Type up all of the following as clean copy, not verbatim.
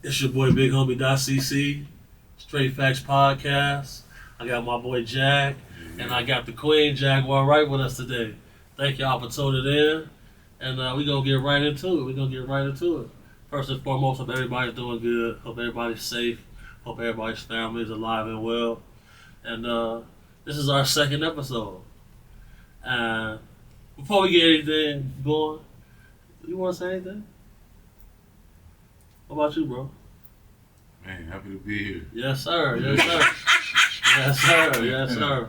It's your boy Big Homie .cc, Straight Facts Podcast. I got my boy Jag, and I got the Queen Jaguar Wright with us today. Thank y'all for tuning in, and we're going to get right into it. First and foremost, hope everybody's doing good. Hope everybody's safe. Hope everybody's family is alive and well. And this is our second episode. Before we get anything going, you want to say anything? What about you, bro? Man, happy to be here. Yes, sir. Yes, sir.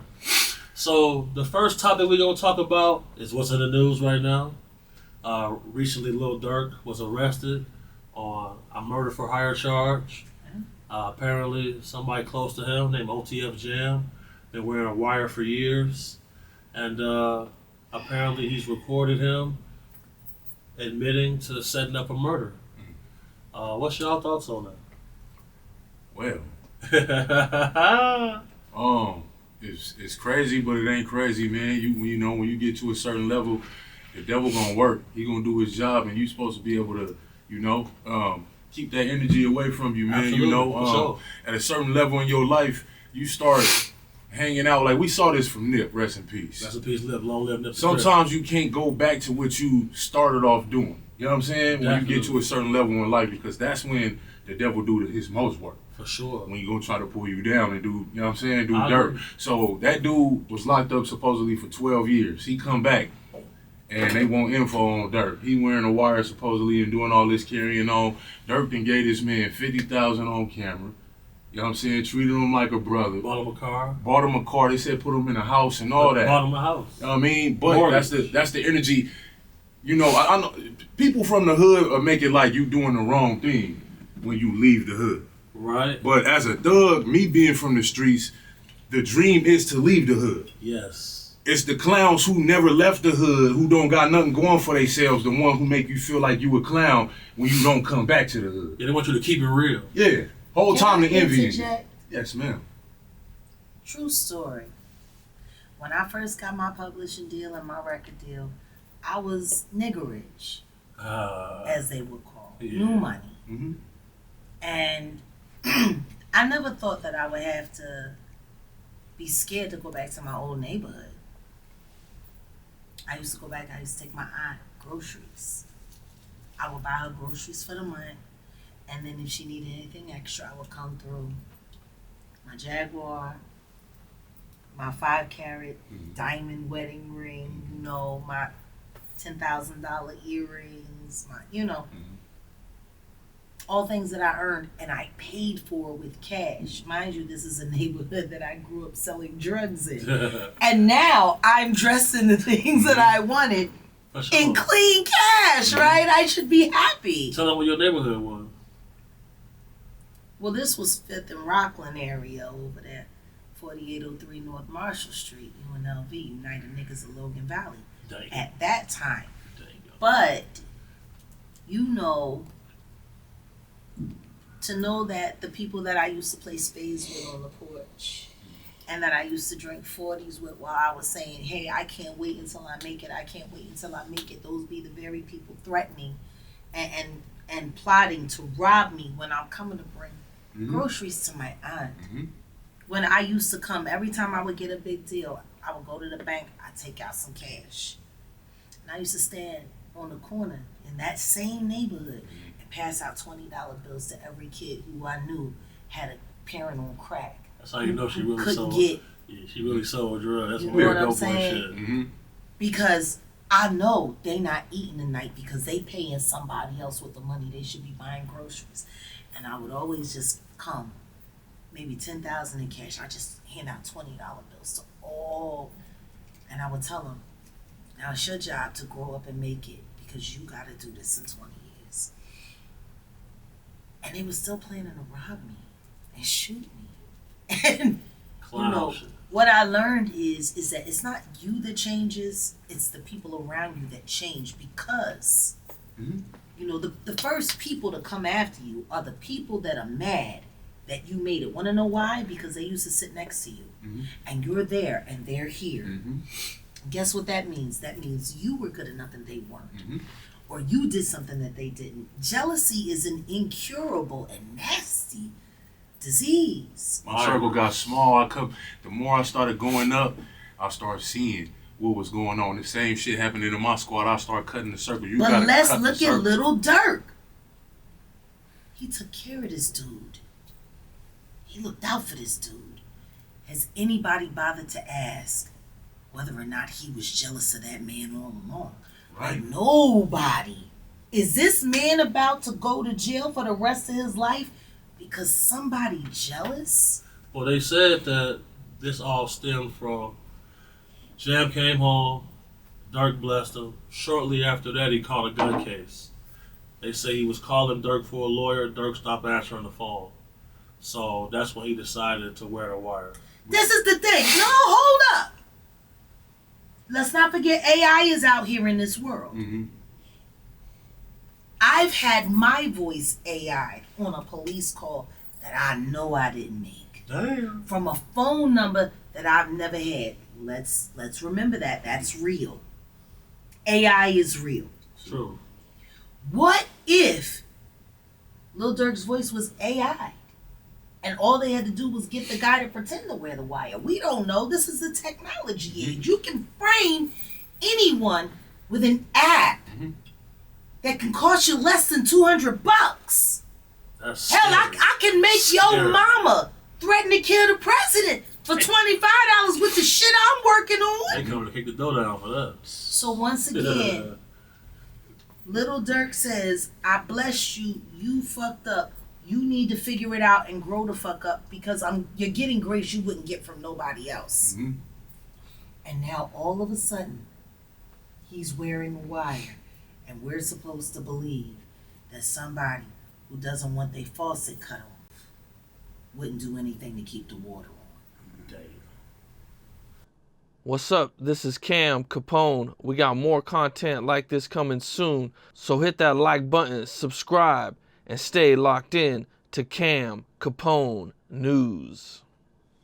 So the first topic we're going to talk about is what's in the news right now. Recently, Lil Durk was arrested on a murder for hire charge. Apparently, somebody close to him named OTF Jam been wearing a wire for years. And apparently he's recorded him admitting to setting up a murder. What's y'all thoughts on that? Well, it's crazy, but it ain't crazy, man. When you get to a certain level, the devil gonna work. He gonna do his job, and you supposed to be able to, keep that energy away from you, man. Absolutely, at a certain level in your life, you start hanging out. Like we saw this from Nip, rest in peace. Rest in peace, Nip. Long live Nip. Sometimes you can't go back to what you started off doing. You know what I'm saying? Definitely. When you get to a certain level in life, because that's when the devil do his most work. For sure. When you gonna try to pull you down and do, you know what I'm saying, do I dirt. agree. So that dude was locked up supposedly for 12 years. He come back and they want info on Durk. He wearing a wire supposedly and doing all this carrying on. Durk then gave this man $50,000 on camera. You know what I'm saying? Treated him like a brother. Bought him a car. Bought him a car. They said put him in a house and all that. Bought him a house. You know what I mean? But Mortgage. that's the energy. You know, I know people from the hood make it like you doing the wrong thing when you leave the hood. Right. But as a thug, me being from the streets, the dream is to leave the hood. Yes. It's the clowns who never left the hood, who don't got nothing going for themselves, the one who make you feel like you a clown when you don't come back to the hood. Yeah, they want you to keep it real. Yeah. Whole time to envy you. Interject? Yes, ma'am. True story. When I first got my publishing deal and my record deal, I was niggerage, as they would call it. Yeah. New money. Mm-hmm. And I never thought that I would have to be scared to go back to my old neighborhood. I used to go back, I used to take my aunt groceries. I would buy her groceries for the month, and then if she needed anything extra, I would come through my Jaguar, my 5-carat diamond wedding ring, my $10,000 earrings, all things that I earned and I paid for with cash. Mind you, this is a neighborhood that I grew up selling drugs in. And now I'm dressed in the things that I wanted in clean cash, right? I should be happy. Tell them what your neighborhood was. Well, this was 5th and Rockland area over there, 4803 North Marshall Street, UNLV, United Niggas of Logan Valley, at that time. But, to know that the people that I used to play spades with on the porch and that I used to drink 40s with while I was saying, hey, I can't wait until I make it, those be the very people threatening and plotting to rob me when I'm coming to bring groceries to my aunt. Mm-hmm. When I used to come, every time I would get a big deal, I would go to the bank, I'd take out some cash. And I used to stand on the corner in that same neighborhood and pass out $20 bills to every kid who I knew had a parent on crack. That's how you know she really sold. Yeah, she really sold drugs. That's you some know weird what I'm dope boy saying? shit. Mm-hmm. Because I know they not eating tonight because they paying somebody else with the money they should be buying groceries. And I would always just come, maybe $10,000 in cash. I just hand out $20 bills to all, and I would tell them, now it's your job to grow up and make it because you got to do this in 20 years. And they were still planning to rob me and shoot me. And Clown. what I learned is that it's not you that changes, it's the people around you that change because, the first people to come after you are the people that are mad that you made it. Want to know why? Because they used to sit next to you. And you're there and they're here. Guess what that means? That means you were good enough and they weren't. Mm-hmm. Or you did something that they didn't. Jealousy is an incurable and nasty disease. My circle got small. The more I started going up, I started seeing what was going on. The same shit happening in my squad. I started cutting the circle. But let's look at little Durk. He took care of this dude. He looked out for this dude. Has anybody bothered to ask whether or not he was jealous of that man all along? Right. Like, nobody. Is this man about to go to jail for the rest of his life because somebody jealous? Well, they said that this all stemmed from Jam came home, Durk blessed him. Shortly after that, he caught a gun case. They say he was calling Durk for a lawyer. Durk stopped answering the phone. So that's when he decided to wear the wire. This is the thing. No, hold up. Let's not forget AI is out here in this world. Mm-hmm. I've had my voice AI on a police call that I know I didn't make. Damn. From a phone number that I've never had. Let's remember that. That's real. AI is real. True. What if Lil Durk's voice was AI? And all they had to do was get the guy to pretend to wear the wire. We don't know. This is the technology age. You can frame anyone with an app that can cost you less than $200. That's Hell, scary. I can make Scary. your mama threaten to kill the president for $25 with the shit I'm working on. They come to kick the door down for that. So once again, Little Durk says, I bless you. You fucked up. You need to figure it out and grow the fuck up because you're getting grace you wouldn't get from nobody else. Mm-hmm. And now all of a sudden, he's wearing a wire. And we're supposed to believe that somebody who doesn't want their faucet cut off wouldn't do anything to keep the water on. Damn. What's up? This is Cam Capone. We got more content like this coming soon, so hit that like button, subscribe, and stay locked in to Cam Capone News.